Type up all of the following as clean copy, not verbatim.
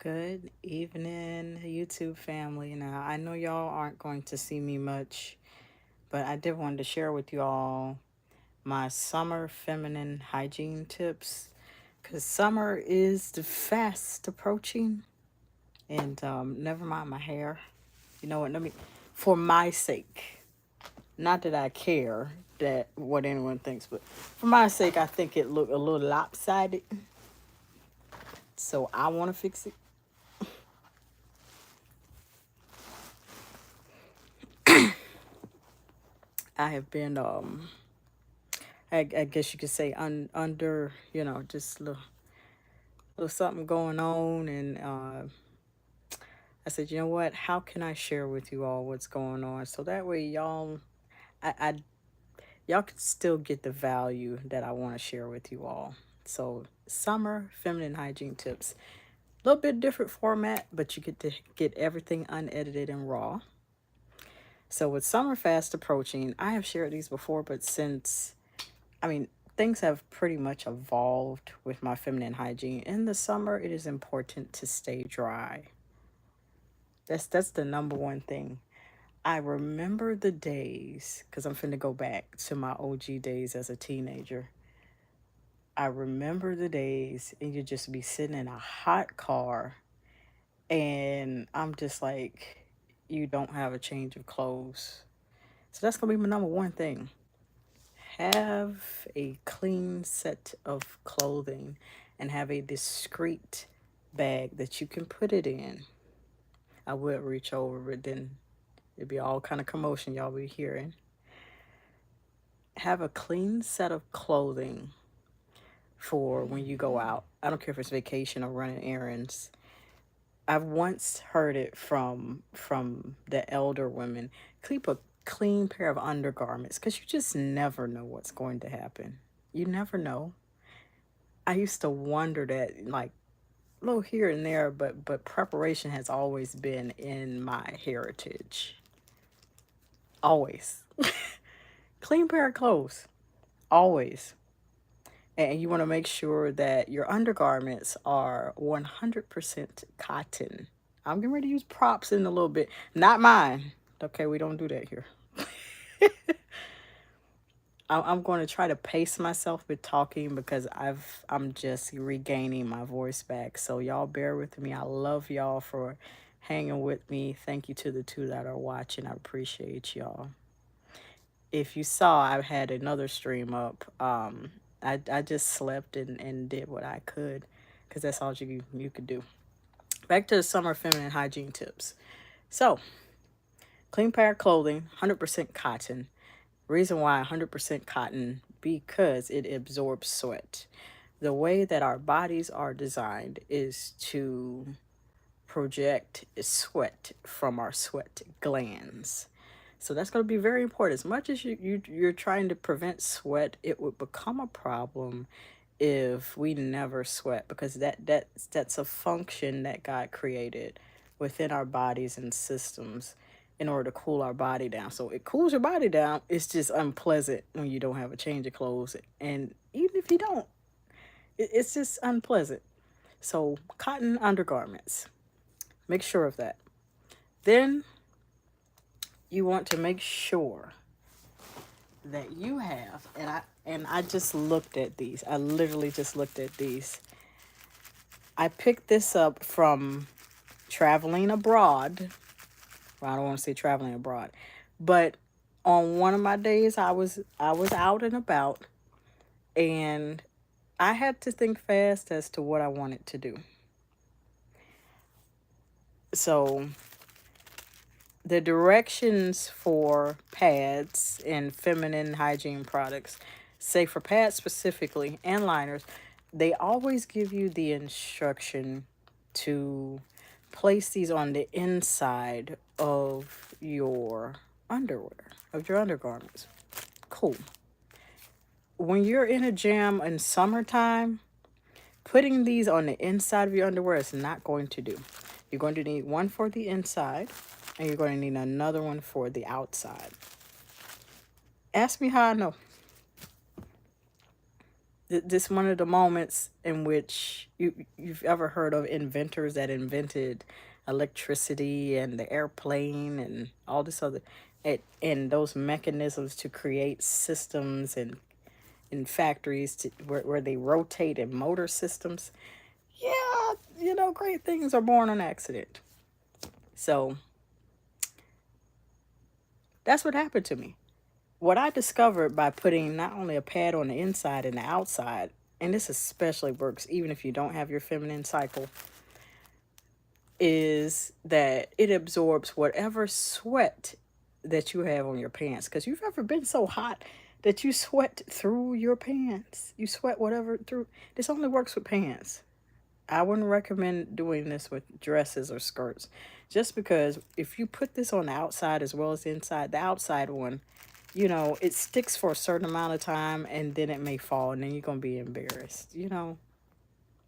Good evening, YouTube family. Now, I know y'all aren't going to see me much, but I did want to share with you all my summer feminine hygiene tips because summer is the fast approaching. And never mind my hair. You know what? Let me, for my sake, not that I care that what anyone thinks, but for my sake, I think it looked a little lopsided. So I want to fix it. I have been I guess you could say under, just a little something going on. And I said, you know what? How can I share with you all what's going on? So that way I y'all can still get the value that I want to share with you all. So summer feminine hygiene tips. A little bit different format, but you get to get everything unedited and raw. So with summer fast approaching, I have shared these before, but I mean, things have pretty much evolved with my feminine hygiene. In the summer, it is important to stay dry. That's the number one thing. I remember the days because I'm finna go back to my OG days as a teenager. I remember the days and you just be sitting in a hot car and I'm just like, you don't have a change of clothes. So that's gonna be my number one thing. Have a clean set of clothing and have a discreet bag that you can put it in. I would reach over, but then it'd be all kind of commotion y'all be hearing. Have a clean set of clothing for when you go out. I don't care if it's vacation or running errands. I've once heard it from the elder women. Keep a clean pair of undergarments because you just never know what's going to happen. You never know. I used to wonder that, like, a little here and there, but preparation has always been in my heritage. Always. Clean pair of clothes. Always. And you want to make sure that your undergarments are 100% cotton. I'm getting ready to use props in a little bit. Not mine. Okay, we don't do that here. I'm going to try to pace myself with talking because I'm just regaining my voice back. So y'all bear with me. I love y'all for hanging with me. Thank you to the two that are watching. I appreciate y'all. If you saw, I had another stream up. I just slept and did what I could because that's all you could do. Back to the summer feminine hygiene tips. So, clean pair of clothing, 100% cotton. Reason why 100% cotton, because it absorbs sweat. The way that our bodies are designed is to project sweat from our sweat glands. So that's going to be very important. As much as you're trying to prevent sweat, it would become a problem if we never sweat because that's a function that God created within our bodies and systems in order to cool our body down. So it cools your body down. It's just unpleasant when you don't have a change of clothes. And even if you don't, it's just unpleasant. So cotton undergarments. Make sure of that. Then you want to make sure that you have, and I just looked at these. I literally just looked at these. I picked this up from traveling abroad. Well, I don't want to say traveling abroad, but on one of my days I was out and about and I had to think fast as to what I wanted to do. So the directions for pads and feminine hygiene products, say for pads specifically and liners, they always give you the instruction to place these on the inside of your underwear, of your undergarments. Cool. When you're in a jam in summertime, putting these on the inside of your underwear is not going to do. You're going to need one for the inside, and you're going to need another one for the outside. Ask me how I know. This one of the moments in which you've ever heard of inventors that invented electricity and the airplane and all this other and those mechanisms to create systems and in factories where they rotate in motor systems. Yeah, great things are born on accident. So that's what happened to me. What I discovered by putting not only a pad on the inside and the outside, and this especially works even if you don't have your feminine cycle, is that it absorbs whatever sweat that you have on your pants. Because you've ever been so hot that you sweat through your pants. You sweat whatever through. This only works with pants. I wouldn't recommend doing this with dresses or skirts. Just because if you put this on the outside as well as the inside, the outside one, it sticks for a certain amount of time and then it may fall and then you're going to be embarrassed.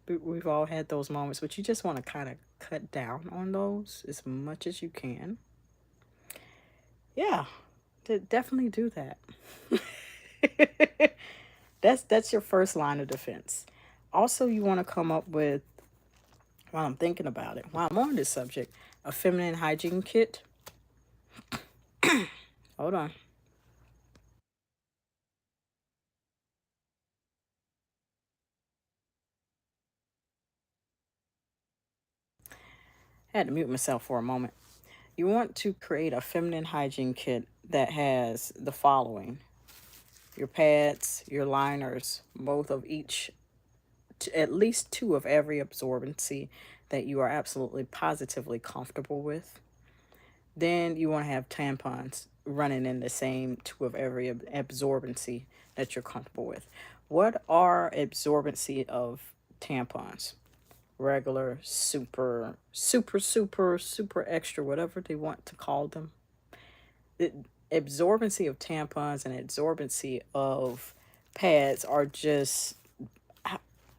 We've all had those moments, but you just want to kind of cut down on those as much as you can. Yeah, definitely do that. That's your first line of defense. Also, you want to come up with, while I'm thinking about it, while I'm on this subject, a feminine hygiene kit. Hold on. I had to mute myself for a moment. You want to create a feminine hygiene kit that has the following: your pads, your liners, both of each, at least two of every absorbency that you are absolutely positively comfortable with. Then you want to have tampons running in the same two of every absorbency that you're comfortable with. What are absorbency of tampons? Regular, super, super, super, super extra, whatever they want to call them. The absorbency of tampons and absorbency of pads are just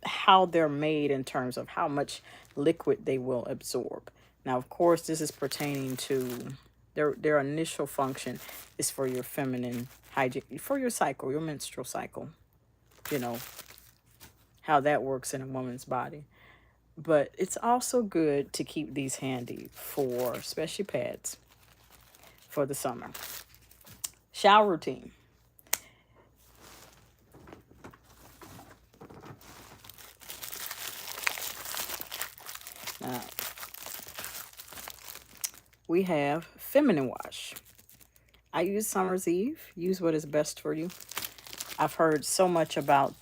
how they're made in terms of how much liquid they will absorb. Now, of course, this is pertaining to their initial function is for your feminine hygiene, for your cycle, your menstrual cycle, you know, how that works in a woman's body. But it's also good to keep these handy for, especially pads, for the summer. Shower routine. Now, we have feminine wash. I use Summer's Eve. Use what is best for you. I've heard so much about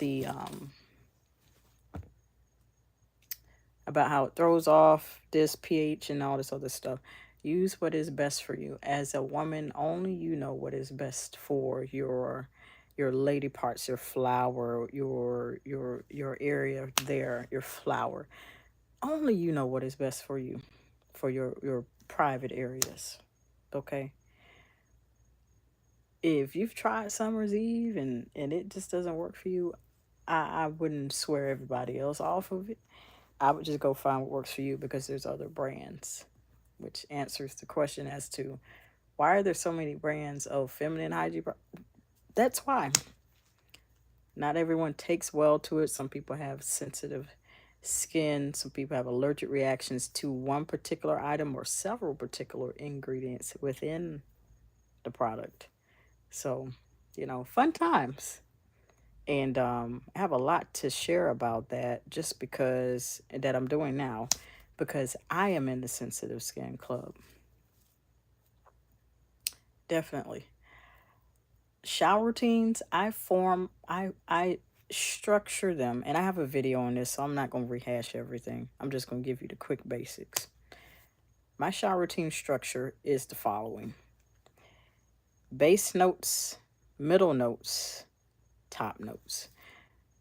how it throws off this pH and all this other stuff. Use what is best for you. As a woman, only you know what is best for your lady parts, your flower, your area there, your flower. Only you know what is best for you, for your private areas. Okay? If you've tried Summer's Eve and it just doesn't work for you, I wouldn't swear everybody else off of it. I would just go find what works for you because there's other brands, which answers the question as to why are there so many brands of feminine hygiene. That's why. Not everyone takes well to it. Some people have sensitive skin. Some people have allergic reactions to one particular item or several particular ingredients within the product. So, fun times. And I have a lot to share about that just because that I'm doing now because I am in the sensitive skin club. Definitely. Shower routines, I structure them and I have a video on this, so I'm not going to rehash everything. I'm just going to give you the quick basics. My shower routine structure is the following: base notes, middle notes, top notes.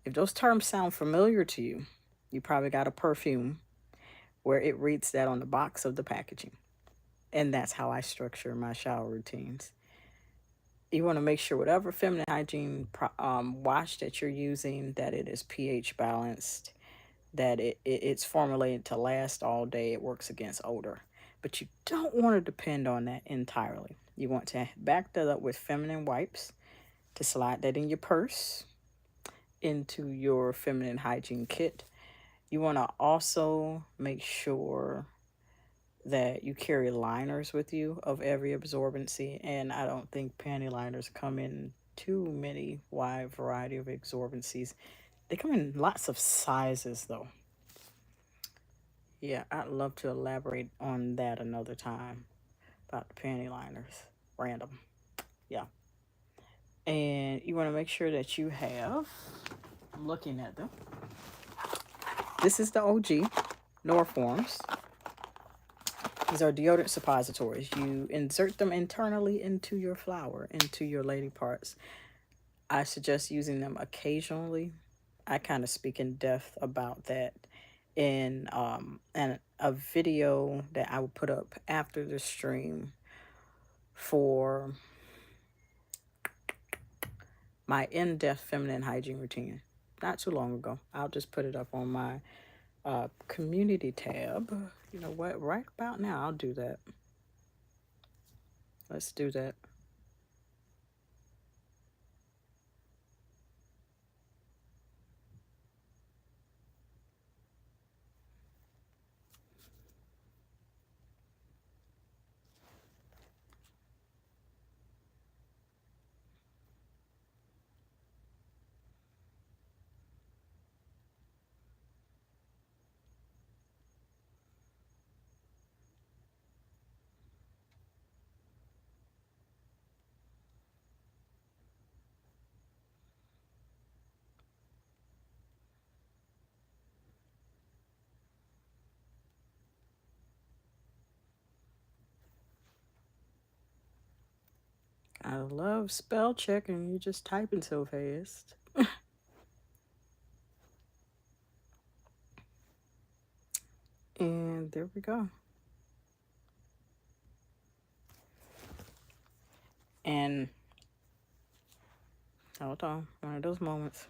If those terms sound familiar to you, you probably got a perfume where it reads that on the box of the packaging. And that's how I structure my shower routines. You want to make sure whatever feminine hygiene wash that you're using, that it is pH balanced, that it's formulated to last all day, it works against odor. But you don't want to depend on that entirely. You want to back that up with feminine wipes to slide that in your purse into your feminine hygiene kit. You want to also make sure that you carry liners with you of every absorbency, and I don't think panty liners come in too many wide variety of absorbencies. They come in lots of sizes though. Yeah, I'd love to elaborate on that another time about the panty liners. Random. Yeah. And you want to make sure that you have, I'm looking at them. This is the OG Norforms. These are deodorant suppositories. You insert them internally into your flower, into your lady parts. I suggest using them occasionally. I kind of speak in depth about that in a video that I will put up after the stream for my in-depth feminine hygiene routine. Not too long ago. I'll just put it up on my community tab. You know what? Right about now, I'll do that. Let's do that. I love spell checking. You're just typing so fast. And there we go. And hold on, one of those moments.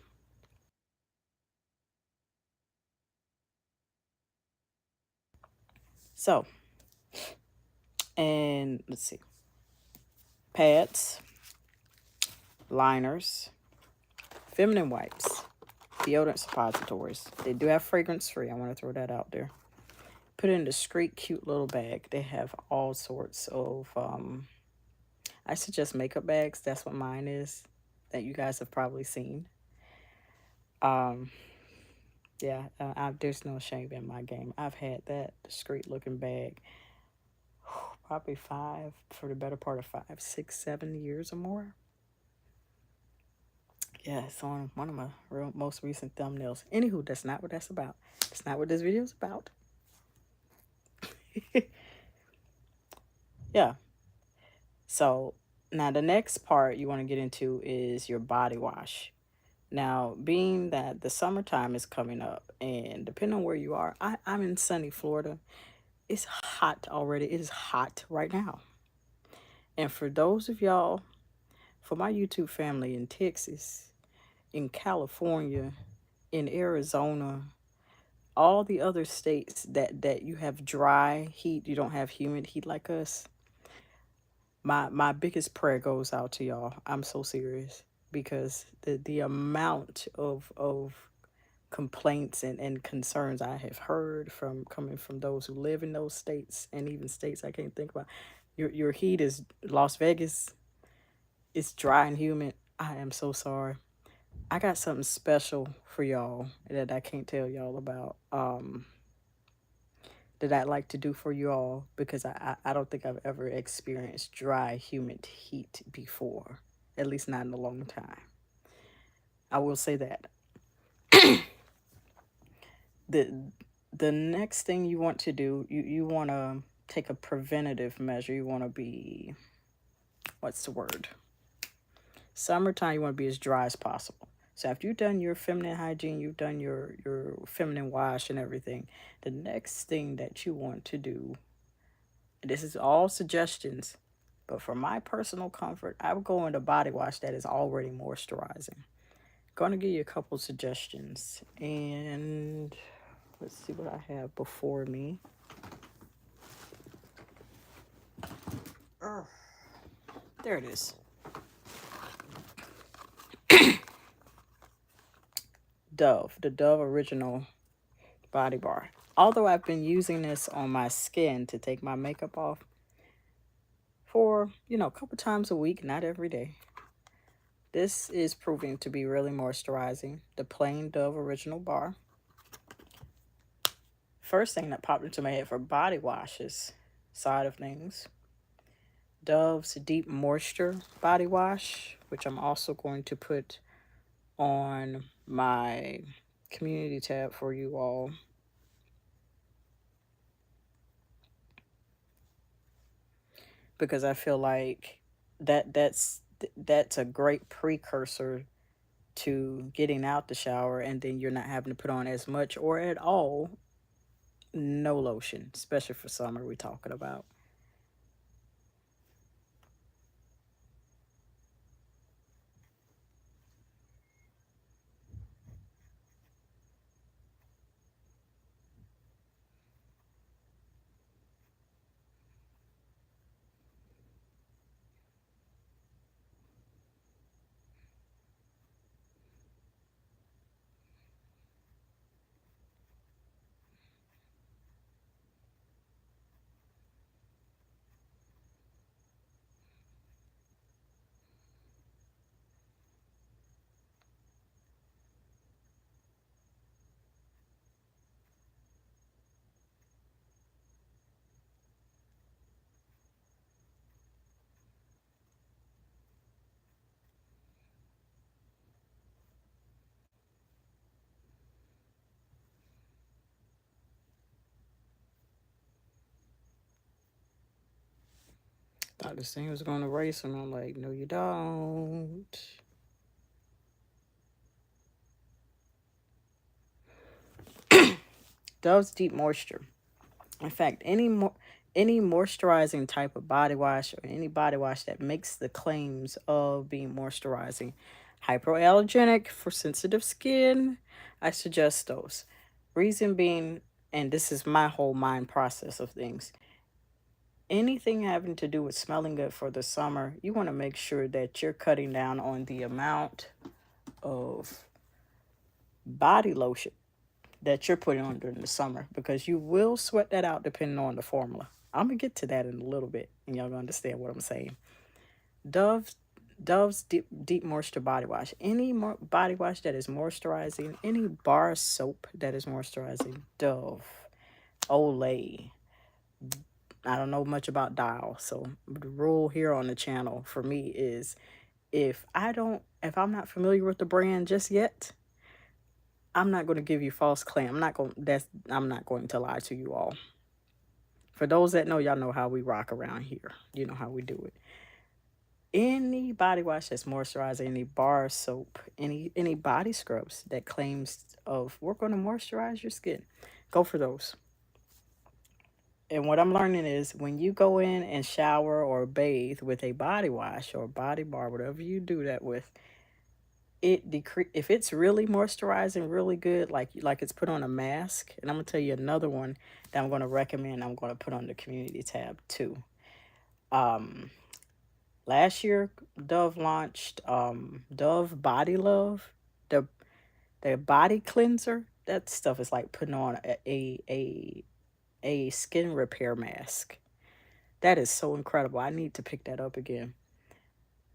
So, and let's see, pads, liners, feminine wipes, deodorant suppositories. They do have fragrance free. I want to throw that out there. Put it in a discreet, cute little bag. They have all sorts of, I suggest makeup bags. That's what mine is, that you guys have probably seen. Um, yeah, there's no shame in my game. I've had that discreet looking bag probably for the better part of 5, 6, 7 years or more. Yeah, it's on one of my most recent thumbnails. Anywho, that's not what that's about. That's not what this video is about. Yeah. So now the next part you want to get into is your body wash. Now, being that the summertime is coming up, and depending on where you are, I'm in sunny Florida. It's hot already. It is hot right now. And for those of y'all, for my YouTube family in Texas, in California, in Arizona, all the other states that you have dry heat, you don't have humid heat like us. My biggest prayer goes out to y'all. I'm so serious, because the amount of complaints and concerns I have heard from coming from those who live in those states, and even states I can't think about. Your heat is Las Vegas. It's dry and humid. I am so sorry. I got something special for y'all that I can't tell y'all about. That I'd like to do for you all, because I don't think I've ever experienced dry, humid heat before. At least not in a long time. I will say that. the the next thing you want to do, you want to take a preventative measure. You want to be, what's the word? Summertime, you want to be as dry as possible. So after you've done your feminine hygiene, you've done your feminine wash and everything, the next thing that you want to do, this is all suggestions, but for my personal comfort, I would go into body wash that is already moisturizing. Going to give you a couple suggestions, and let's see what I have before me. There it is. Dove, the Dove Original Body Bar. Although I've been using this on my skin to take my makeup off for, a couple times a week, not every day. This is proving to be really moisturizing. The plain Dove Original Bar. First thing that popped into my head for body washes side of things, Dove's Deep Moisture Body Wash, which I'm also going to put on my community tab for you all. Because I feel like that's a great precursor to getting out the shower, and then you're not having to put on as much or at all no lotion, especially for summer we're talking about. Thought this thing was going to race, and I'm like, no, you don't. Dove's Deep Moisture. In fact, any moisturizing type of body wash or any body wash that makes the claims of being moisturizing, hypoallergenic for sensitive skin, I suggest those. Reason being, and this is my whole mind process of things, anything having to do with smelling good for the summer, you want to make sure that you're cutting down on the amount of body lotion that you're putting on during the summer, because you will sweat that out depending on the formula. I'm gonna get to that in a little bit, and y'all gonna understand what I'm saying. Dove's Dove's deep moisture body wash. Any body wash that is moisturizing, any bar soap that is moisturizing, Dove, Olay. I don't know much about Dial, so the rule here on the channel for me is if I'm not familiar with the brand just yet, I'm not going to give you false claim. I'm not going to lie to you all. For those that know, y'all know how we rock around here. You know how we do it. Any body wash that's moisturizing, any bar soap, any body scrubs that claims of we're going to moisturize your skin, go for those. And what I'm learning is when you go in and shower or bathe with a body wash or body bar, whatever you do that with, if it's really moisturizing really good, like it's put on a mask. And I'm gonna tell you another one that I'm gonna recommend. I'm gonna put on the community tab too. Um, Last year, Dove launched Dove Body Love, the the body cleanser. That stuff is like putting on a skin repair mask. That is so incredible. I need to pick that up again.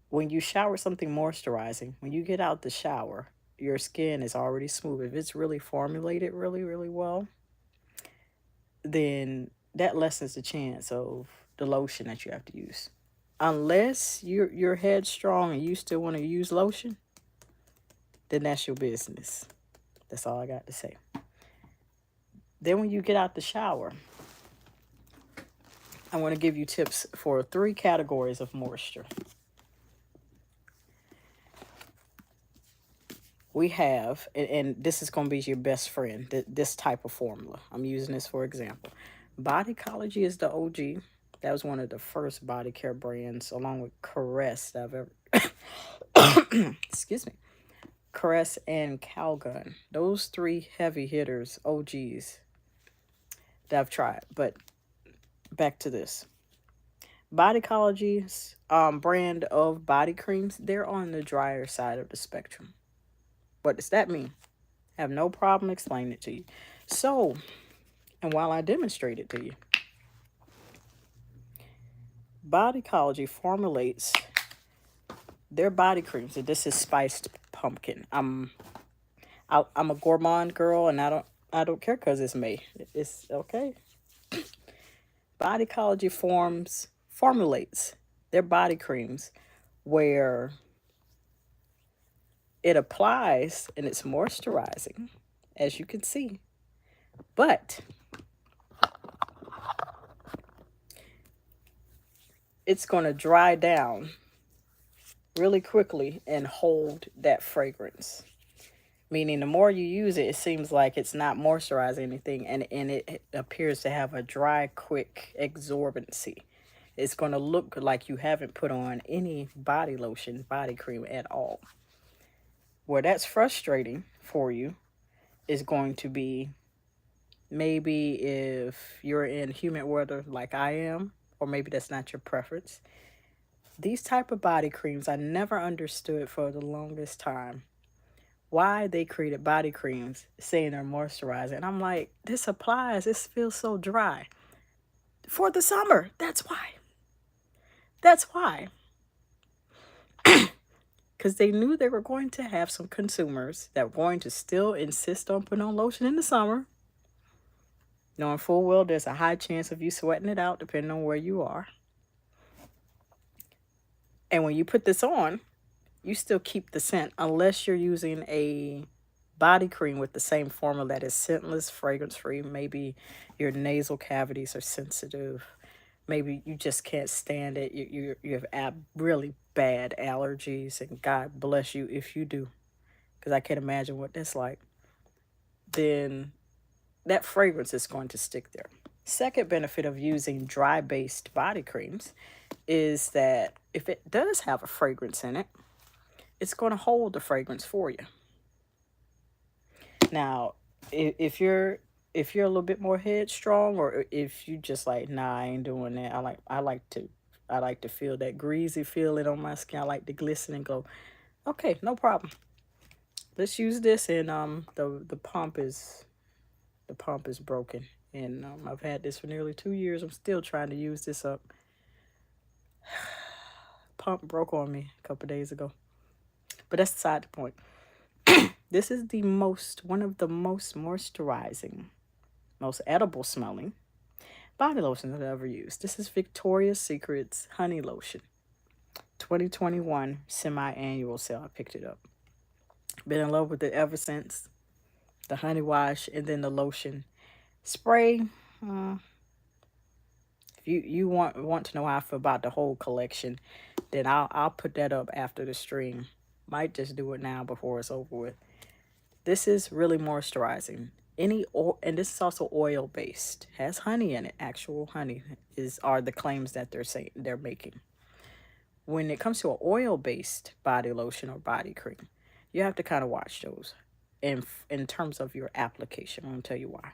When you shower something moisturizing, when you get out the shower, your skin is already smooth. If it's really formulated really, really well, then that lessens the chance of the lotion that you have to use. Unless you're headstrong and you still want to use lotion, then that's your business. That's all I got to say. Then when you get out the shower, I want to give you tips for 3 categories of moisture. We have, and this is going to be your best friend, this type of formula. I'm using this for example. Bodycology is the OG. That was one of the first body care brands, along with Caress that I've ever, excuse me, Caress and Calgon. Those 3 heavy hitters, OGs, that I've tried. But back to this. Bodycology's brand of body creams, they're on the drier side of the spectrum. What does that mean? Have no problem explaining it to you. So, and while I demonstrate it to you, Bodycology formulates their body creams, and this is spiced pumpkin. I'm a gourmand girl, and I don't care because it's me. It's okay. Bodycology formulates their body creams where it applies and it's moisturizing, as you can see, but it's going to dry down really quickly and hold that fragrance. Meaning the more you use it, it seems like it's not moisturizing anything, and it appears to have a dry, quick exorbitancy. It's going to look like you haven't put on any body lotion, body cream at all. Where that's frustrating for you is going to be maybe if you're in humid weather like I am, or maybe that's not your preference. These type of body creams, I never understood for the longest time why they created body creams saying they're moisturizing. And I'm like, this applies, this feels so dry. For the summer, that's why. That's why. Because they knew they were going to have some consumers that were going to still insist on putting on lotion in the summer, knowing full well there's a high chance of you sweating it out depending on where you are. And when you put this on, you still keep the scent unless you're using a body cream with the same formula that is scentless, fragrance-free. Maybe your nasal cavities are sensitive. Maybe you just can't stand it. You have really bad allergies, and God bless you if you do, because I can't imagine what that's like. Then that fragrance is going to stick there. Second benefit of using dry-based body creams is that if it does have a fragrance in it, it's going to hold the fragrance for you. Now, if you're a little bit more headstrong, or if you just like, nah, I ain't doing that. I like to feel that greasy feeling on my skin. I like the glisten and glow. Okay, no problem. Let's use this. And the pump is broken, and I've had this for nearly 2 years. I'm still trying to use this up. Pump broke on me a couple days ago, but that's beside the point. This is one of the most moisturizing, most edible smelling body lotions I've ever used. This is Victoria's Secret's Honey Lotion. 2021 semi-annual sale. I picked it up. Been in love with it ever since. The honey wash and then the lotion. Spray. If you want to know how I feel about the whole collection, then I'll put that up after the stream. Might just do it now before it's over with. This is really moisturizing. And this is also oil based. Has honey in it. Actual honey are the claims that they're making. When it comes to an oil based body lotion or body cream, you have to kind of watch those in terms of your application. I'm gonna tell you why.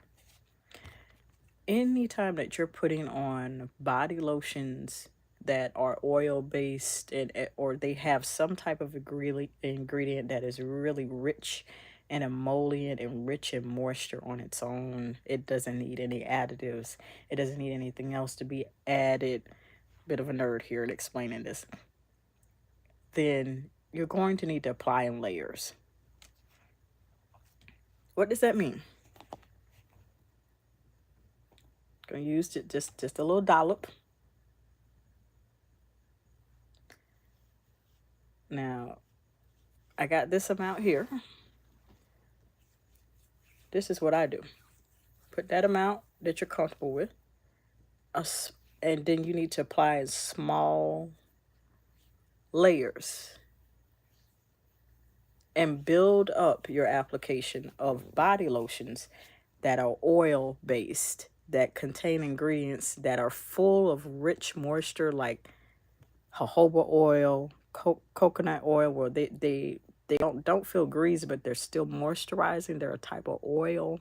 Anytime that you're putting on body lotions that are oil based, or they have some type of ingredient that is really rich and emollient and rich in moisture on its own, it doesn't need any additives. It doesn't need anything else to be added. Bit of a nerd here in explaining this. Then you're going to need to apply in layers. What does that mean? Gonna use it just a little dollop. Now, I got this amount here. This is what I do. Put that amount that you're comfortable with. And then you need to apply in small layers. And build up your application of body lotions that are oil based, that contain ingredients that are full of rich moisture, like jojoba oil, coconut oil, where they don't feel greasy, but they're still moisturizing. They're a type of oil.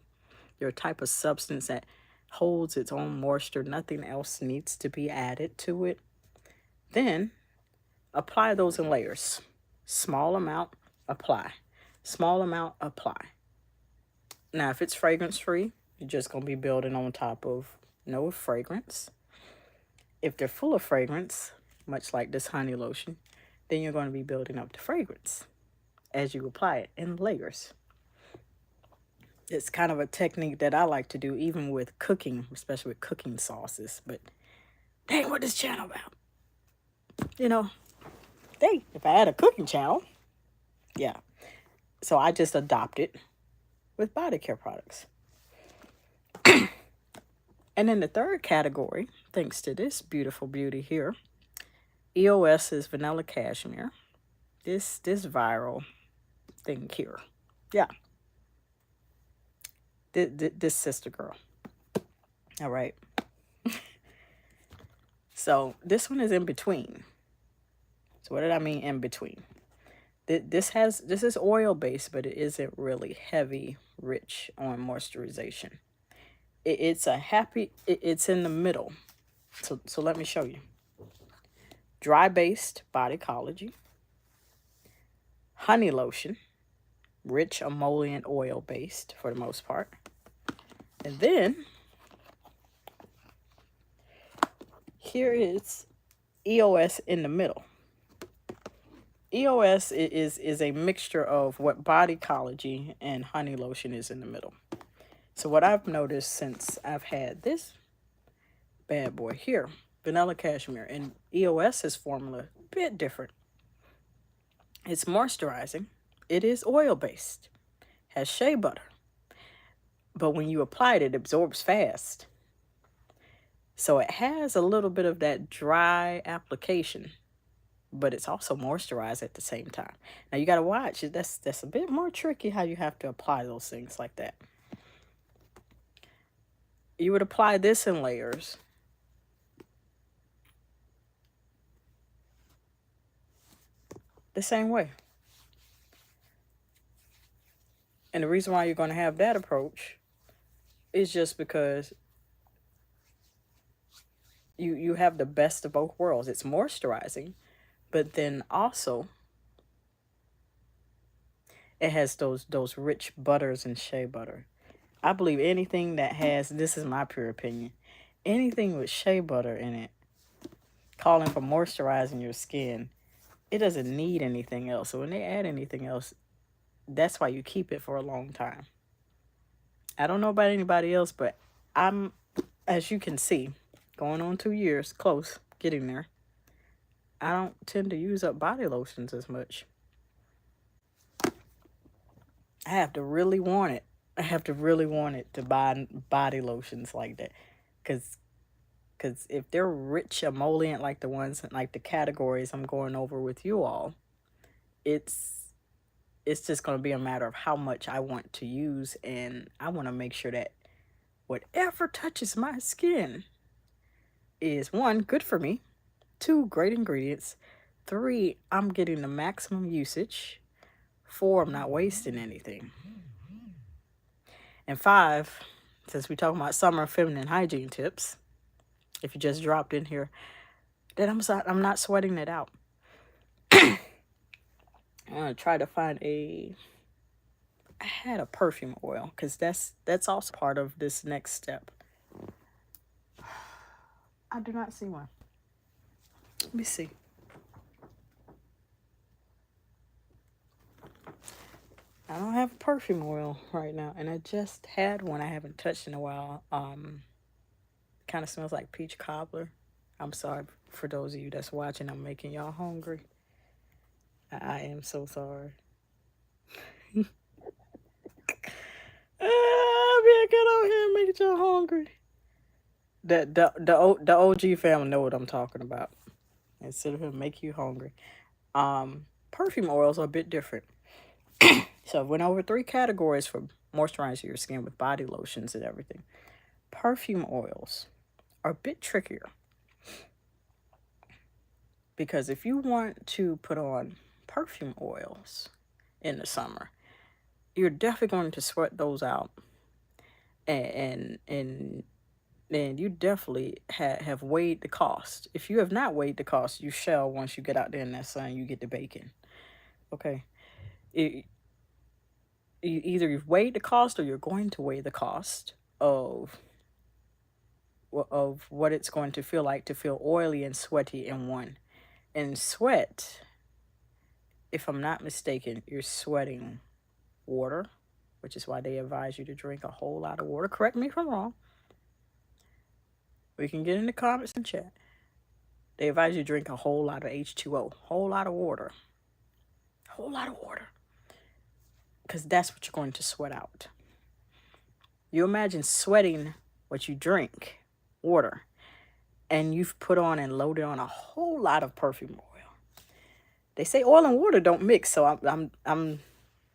They're a type of substance that holds its own moisture. Nothing else needs to be added to it. Then apply those in layers. Small amount, apply. Small amount, apply. Now, if it's fragrance free, you're just going to be building on top of no fragrance. If they're full of fragrance, much like this honey lotion, then you're going to be building up the fragrance as you apply it in layers. It's kind of a technique that I like to do even with cooking, especially with cooking sauces. But dang, what this channel about? You know, dang, if I had a cooking channel, yeah. So I just adopted with body care products. And then the third category, thanks to this beautiful beauty here, EOS is vanilla cashmere. This viral thing here. Yeah. This sister girl. All right. So this one is in between. So what did I mean in between? This is oil based, but it isn't really heavy, rich on moisturization. It's in the middle. So let me show you. Dry based body collagen, honey lotion, rich emollient oil based for the most part. And then here is EOS in the middle. EOS is a mixture of what body collagen and honey lotion is in the middle. So what I've noticed since I've had this bad boy here, vanilla cashmere, and EOS's formula, a bit different. It's moisturizing. It is oil-based. Has shea butter. But when you apply it, it absorbs fast. So it has a little bit of that dry application, but it's also moisturized at the same time. Now you got to watch. That's a bit more tricky how you have to apply those things like that. You would apply this in layers. The same way. And the reason why you're going to have that approach is just because you have the best of both worlds. It's moisturizing, but then also it has those rich butters and shea butter. I believe anything that has, this is my pure opinion, anything with shea butter in it, calling for moisturizing your skin, it doesn't need anything else. So when they add anything else, that's why you keep it for a long time. I don't know about anybody else, but I'm, as you can see, going on 2 years, close, getting there, I don't tend to use up body lotions as much. I have to really want it. I have to really want it to buy body lotions like that. Because if they're rich emollient like the ones, like the categories I'm going over with you all, it's just going to be a matter of how much I want to use. And I want to make sure that whatever touches my skin is, 1, good for me, 2, great ingredients, 3, I'm getting the maximum usage, 4, I'm not wasting anything, and 5, since we're talking about summer feminine hygiene tips, if you just dropped in here, then I'm not sweating it out. I'm gonna try to find I had a perfume oil, because that's also part of this next step. I do not see one. Let me see. I don't have a perfume oil right now, and I just had one I haven't touched in a while. Kind of smells like peach cobbler. I'm sorry for those of you that's watching. I'm making y'all hungry. I am so sorry. Man, get over here and make y'all hungry. The OG family know what I'm talking about. Instead of him make you hungry. Perfume oils are a bit different. So I went over 3 categories for moisturizing your skin with body lotions and everything. Perfume oils are a bit trickier. Because if you want to put on perfume oils in the summer, you're definitely going to sweat those out. And you definitely have weighed the cost. If you have not weighed the cost, you shall once you get out there in that sun, you get the bacon. Okay. either you've weighed the cost or you're going to weigh the cost of what it's going to feel like to feel oily and sweaty in one. And sweat, if I'm not mistaken, you're sweating water, which is why they advise you to drink a whole lot of water. Correct me if I'm wrong. We can get in the comments and chat. They advise you to drink a whole lot of H2O, whole lot of water, whole lot of water, because that's what you're going to sweat out. You imagine sweating what you drink, water, and you've put on and loaded on a whole lot of perfume oil. They say oil and water don't mix, so I'm.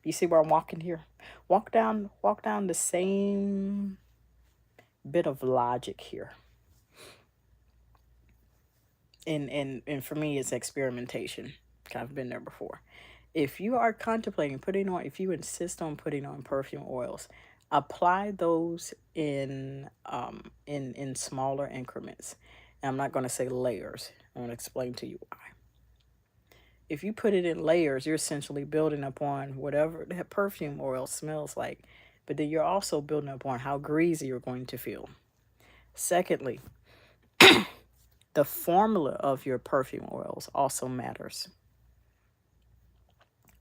You see where I'm walking here? Walk down the same bit of logic here. And for me, it's experimentation. I've been there before. If you are contemplating putting on, if you insist on putting on perfume oils, apply those in smaller increments. And I'm not going to say layers. I'm going to explain to you why. If you put it in layers, you're essentially building upon whatever that perfume oil smells like, but then you're also building upon how greasy you're going to feel. Secondly, the formula of your perfume oils also matters.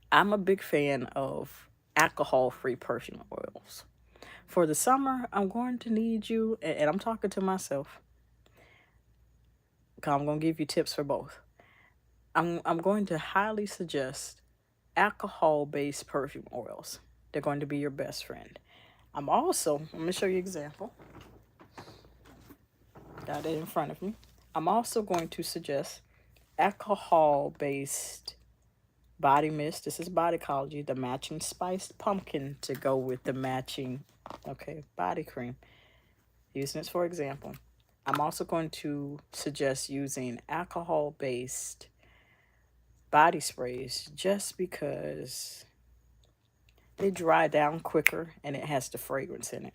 I'm a big fan of alcohol-free perfume oils. For the summer, I'm going to need you, and I'm talking to myself, because I'm going to give you tips for both. I'm going to highly suggest alcohol-based perfume oils. They're going to be your best friend. I'm going to show you an example. Got it in front of me. I'm also going to suggest alcohol-based body mist. This is Bodycology, the matching spiced pumpkin to go with the matching, body cream. Using this for example. I'm also going to suggest using alcohol-based body sprays just because they dry down quicker and it has the fragrance in it.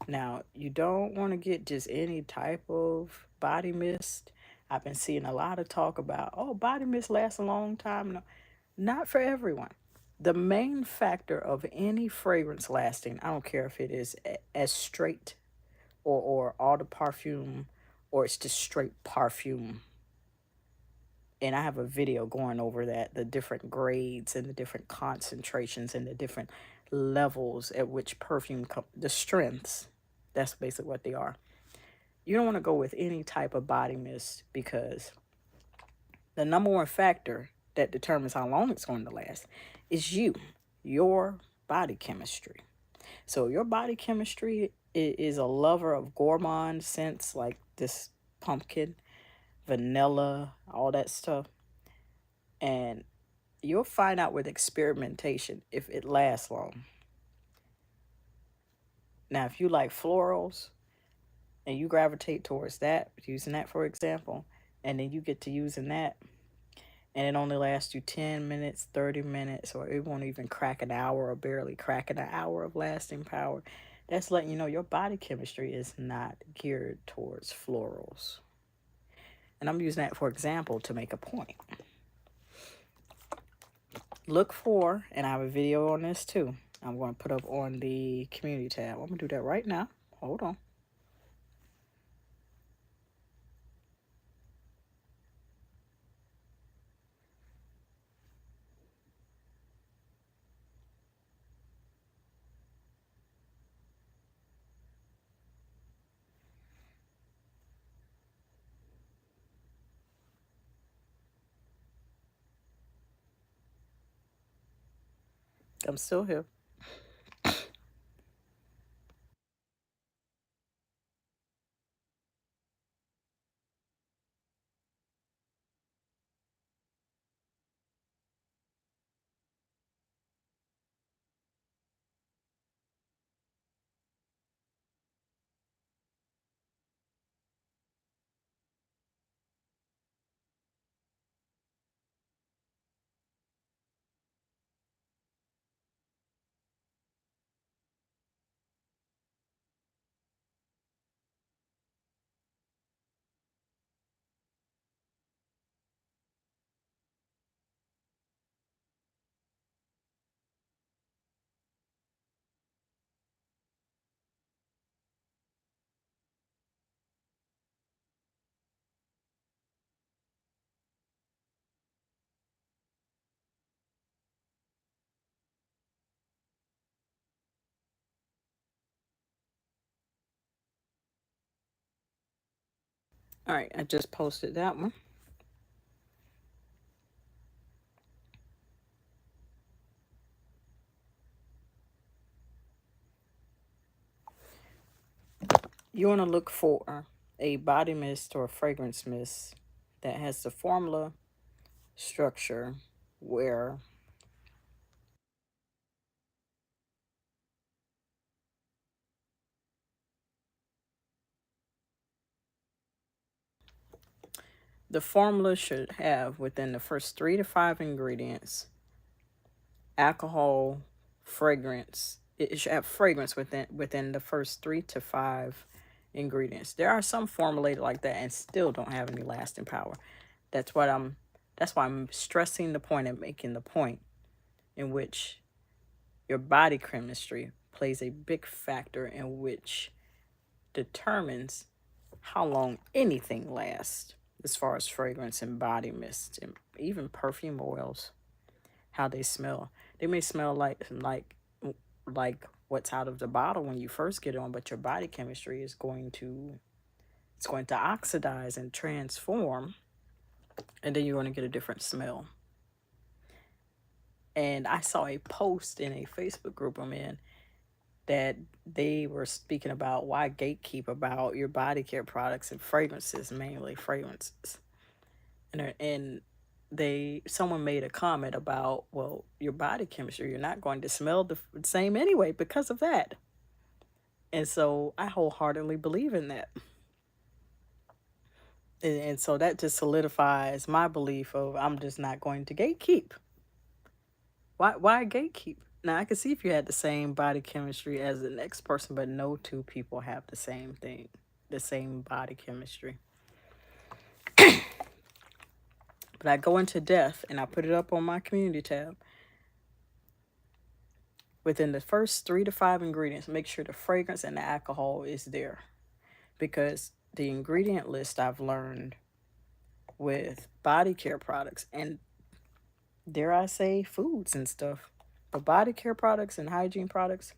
Now, you don't want to get just any type of body mist. I've been seeing a lot of talk about, oh, body mist lasts a long time. No, not for everyone. The main factor of any fragrance lasting, I don't care if it is as straight or eau de parfum or it's just straight perfume. And I have a video going over that, the different grades and the different concentrations and the different levels at which perfume, the strengths, that's basically what they are. You don't want to go with any type of body mist because the number one factor that determines how long it's going to last is your body chemistry. So your body chemistry is a lover of gourmand scents like this pumpkin, vanilla, all that stuff. And you'll find out with experimentation if it lasts long. Now, if you like florals and you gravitate towards that, using that for example, and then you get to using that, and it only lasts you 10 minutes, 30 minutes, or it won't even crack an hour or barely cracking an hour of lasting power, that's letting you know your body chemistry is not geared towards florals. And I'm using that for example to make a point. Look for, and I have a video on this too. I'm going to put up on the community tab. I'm going to do that right now. Hold on. I'm still here. All right, I just posted that one. You want to look for a body mist or a fragrance mist that has the formula structure where the formula should have within the first 3 to 5 ingredients alcohol, fragrance. It should have fragrance within the first 3 to 5 ingredients. There are some formulated like that and still don't have any lasting power. That's what I'm that's why I'm stressing the point and making the point in which your body chemistry plays a big factor in which determines how long anything lasts as far as fragrance and body mist and even perfume oils, how they smell. They may smell like what's out of the bottle when you first get on, but your body chemistry is going to oxidize and transform, and then you're going to get a different smell. And I saw a post in a Facebook group I'm in that they were speaking about why gatekeep about your body care products and fragrances, mainly fragrances. And someone made a comment about, well, your body chemistry, you're not going to smell the same anyway because of that. And so I wholeheartedly believe in that. And so that just solidifies my belief of I'm just not going to gatekeep. Why gatekeep? Now I can see if you had the same body chemistry as the next person, but no two people have the same thing, the same body chemistry. But I go into depth and I put it up on my community tab. Within the first 3 to 5 ingredients, make sure the fragrance and the alcohol is there. Because the ingredient list I've learned with body care products and dare I say foods and stuff, but body care products and hygiene products,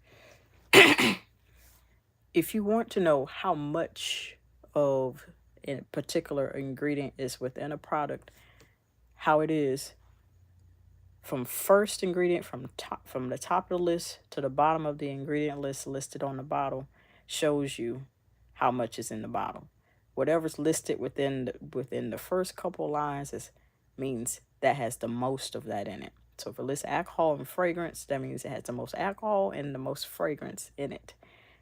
if you want to know how much of a particular ingredient is within a product, how it is from first ingredient from the top of the list to the bottom of the ingredient list listed on the bottle shows you how much is in the bottle. Whatever's listed within the first couple lines means that has the most of that in it. So if it lists alcohol and fragrance, that means it has the most alcohol and the most fragrance in it.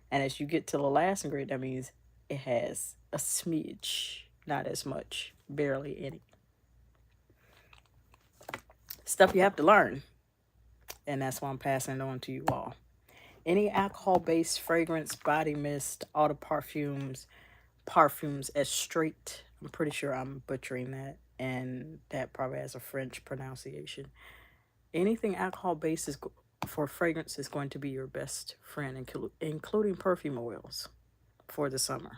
And as you get to the last ingredient, that means it has a smidge, not as much, barely any. Stuff you have to learn. And that's why I'm passing it on to you all. Any alcohol-based fragrance, body mist, auto parfums as straight. I'm pretty sure I'm butchering that, and that probably has a French pronunciation. Anything alcohol-based for fragrance is going to be your best friend, including perfume oils for the summer.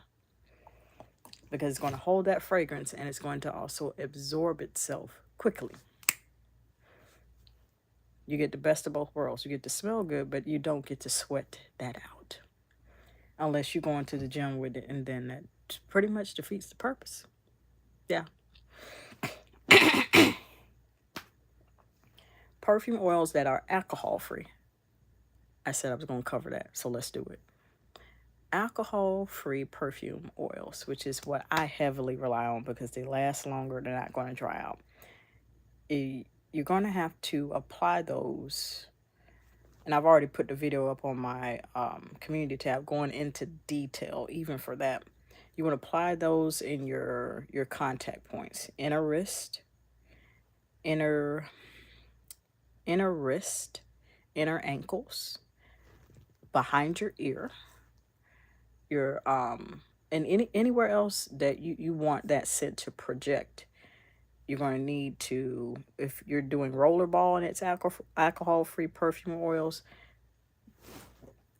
Because it's going to hold that fragrance and it's going to also absorb itself quickly. You get the best of both worlds. You get to smell good, but you don't get to sweat that out. Unless you go into the gym with it, and then that pretty much defeats the purpose. Yeah. Perfume oils that are alcohol free. I said I was going to cover that, so let's do it. Alcohol free perfume oils, which is what I heavily rely on because they last longer, they're not going to dry out. You're going to have to apply those, and I've already put the video up on my community tab going into detail even for that. You want to apply those in your contact points, inner wrist, inner wrist, inner ankles, behind your ear, your and anywhere else that you want that scent to project. You're going to need to, if you're doing rollerball and it's alcohol free perfume oils,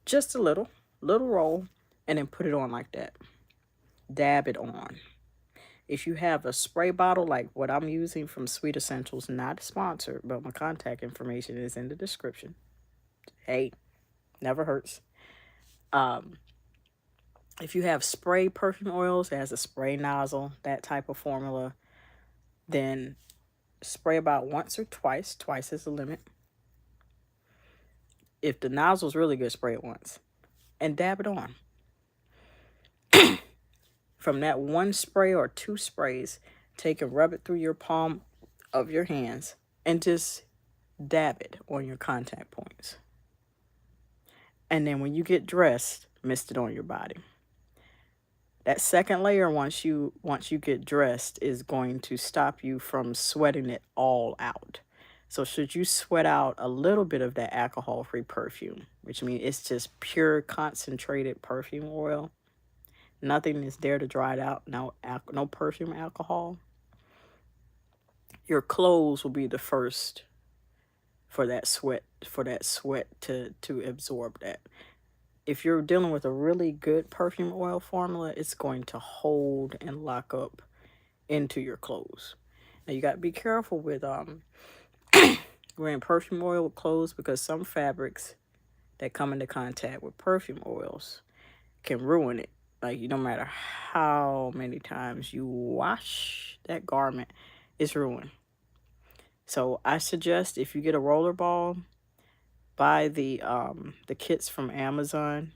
just a little roll, and then put it on like that. Dab it on. If you have a spray bottle like what I'm using from Sweet Essentials, not sponsored, but my contact information is in the description. Hey, never hurts. If you have spray perfume oils, it has a spray nozzle, that type of formula, then spray about once or twice. Twice is the limit. If the nozzle's really good, spray it once and dab it on. From that one spray or two sprays, take and rub it through your palm of your hands and just dab it on your contact points. And then when you get dressed, mist it on your body. That second layer, once you get dressed, is going to stop you from sweating it all out. So should you sweat out a little bit of that alcohol-free perfume, which means it's just pure concentrated perfume oil, nothing is there to dry it out, no perfume alcohol, your clothes will be the first for that sweat to absorb that. If you're dealing with a really good perfume oil formula, it's going to hold and lock up into your clothes. Now you got to be careful with wearing perfume oil with clothes, because some fabrics that come into contact with perfume oils can ruin it. Like, no matter how many times you wash that garment, it's ruined. So I suggest, if you get a roller ball, buy the kits from Amazon.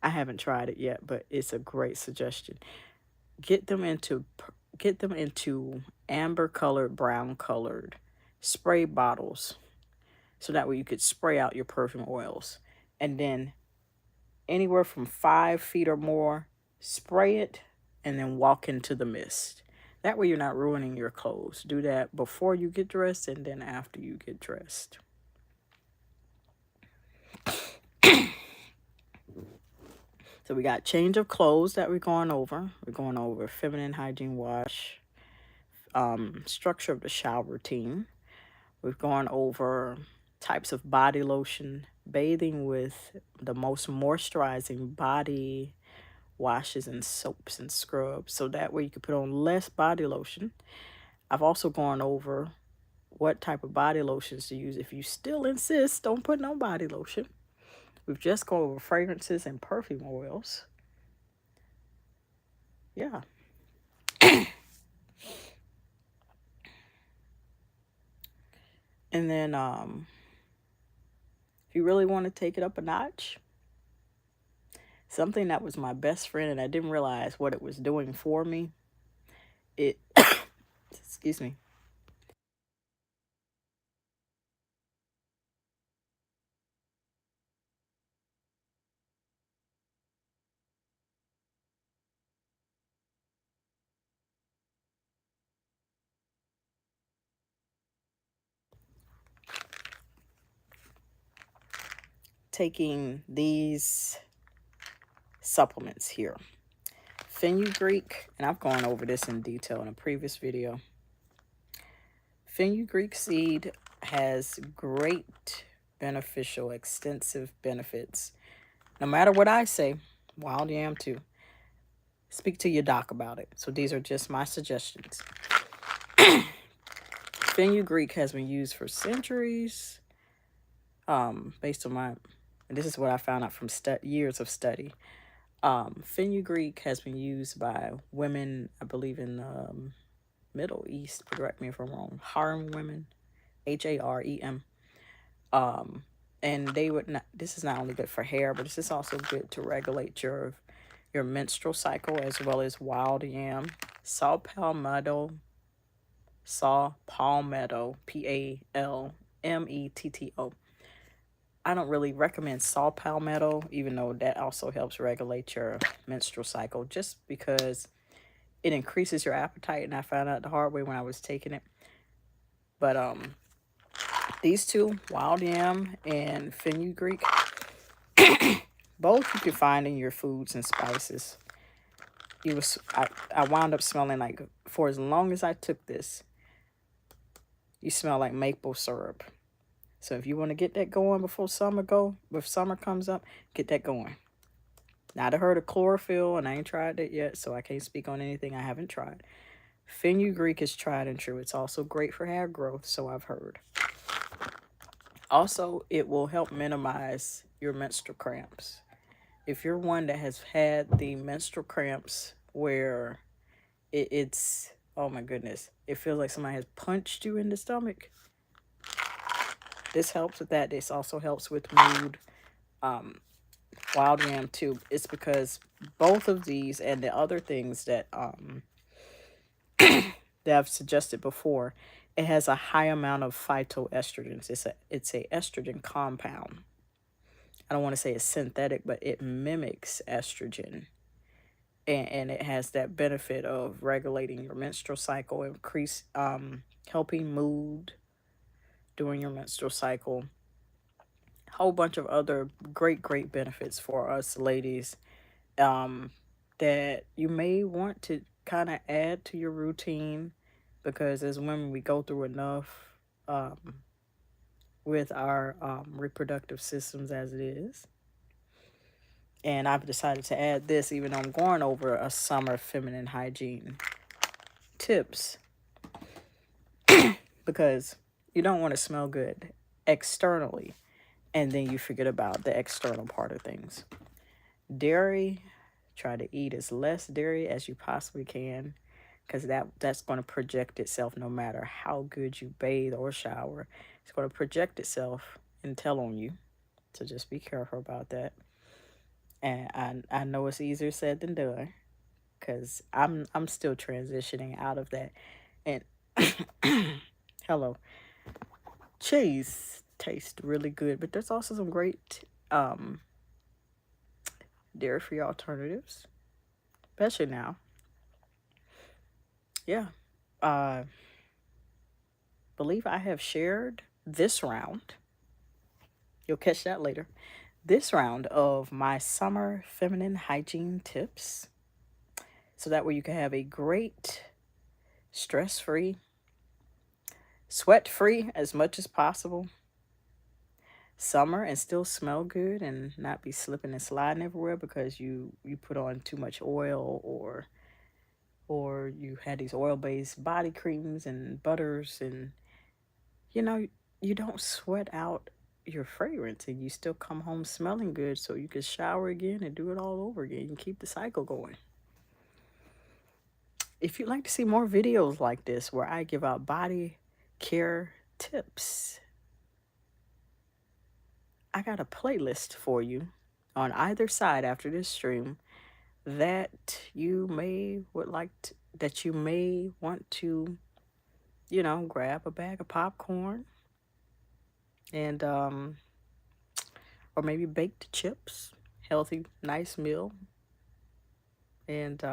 I haven't tried it yet, but it's a great suggestion. Get them into amber colored, brown colored spray bottles, so that way you could spray out your perfume oils. And then anywhere from 5 feet or more, spray it and then walk into the mist. That way you're not ruining your clothes. Do that before you get dressed and then after you get dressed. So we got change of clothes that we're going over. We're going over feminine hygiene wash, structure of the shower routine. We've gone over types of body lotion, bathing with the most moisturizing body washes and soaps and scrubs, so that way you can put on less body lotion. I've also gone over what type of body lotions to use if you still insist on putting on body lotion. We've just gone over fragrances and perfume oils. Yeah. And then if you really want to take it up a notch, something that was my best friend and I didn't realize what it was doing for me, it excuse me, taking these supplements here. Fenugreek, and I've gone over this in detail in a previous video. Fenugreek seed has great beneficial, extensive benefits. No matter what I say, wild yam too. Speak to your doc about it. So these are just my suggestions. Fenugreek has been used for centuries. Based on and this is what I found out from years of study. Fenugreek has been used by women, I believe, in Middle East. Correct me if I'm wrong. Harem women, Harem. And they would not. This is not only good for hair, but this is also good to regulate your menstrual cycle, as well as wild yam, saw palmetto, Palmetto. I don't really recommend saw palmetto, even though that also helps regulate your menstrual cycle, just because it increases your appetite, and I found out the hard way when I was taking it. But these two, wild yam and fenugreek, both you can find in your foods and spices. I wound up smelling like, for as long as I took this, you smell like maple syrup. So if you want to get that going before summer comes up, get that going. Now, I heard of chlorophyll, and I ain't tried that yet, so I can't speak on anything I haven't tried. Fenugreek is tried and true. It's also great for hair growth, so I've heard. Also, it will help minimize your menstrual cramps. if you're one that has had the menstrual cramps where it's, oh my goodness, it feels like somebody has punched you in the stomach, this helps with that. This also helps with mood. Wild yam too. It's because both of these and the other things that that I've suggested before, it has a high amount of phytoestrogens. It's a estrogen compound. I don't want to say it's synthetic, but it mimics estrogen. And it has that benefit of regulating your menstrual cycle, helping mood during your menstrual cycle. Whole bunch of other great benefits for us ladies, um, that you may want to kind of add to your routine, because as women we go through enough um, with our reproductive systems as it is. And I've decided to add this, even though I'm going over a summer feminine hygiene tips, because you don't want to smell good externally and then you forget about the external part of things. Dairy, try to eat as less dairy as you possibly can, because that's going to project itself no matter how good you bathe or shower. It's going to project itself and tell on you. So just be careful about that. And I know it's easier said than done, because I'm still transitioning out of that. And hello, cheese tastes really good, but there's also some great dairy-free alternatives, especially now. Yeah, uh, believe I have shared this round. You'll catch that later. This round of my summer feminine hygiene tips, so that way you can have a great, stress-free, sweat-free as much as possible summer and still smell good and not be slipping and sliding everywhere because you put on too much oil, or you had these oil-based body creams and butters, and you know you don't sweat out your fragrance and you still come home smelling good, so you can shower again and do it all over again and keep the cycle going. If you'd like to see more videos like this where I give out body care tips, I got a playlist for you on either side after this stream that you may want to, grab a bag of popcorn and or maybe baked chips, healthy, nice meal, and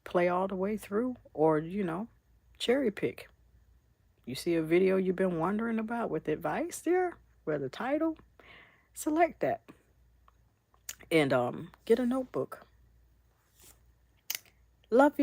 play all the way through, or cherry pick. You see a video you've been wondering about with advice there, where the title, select that and get a notebook. Love you.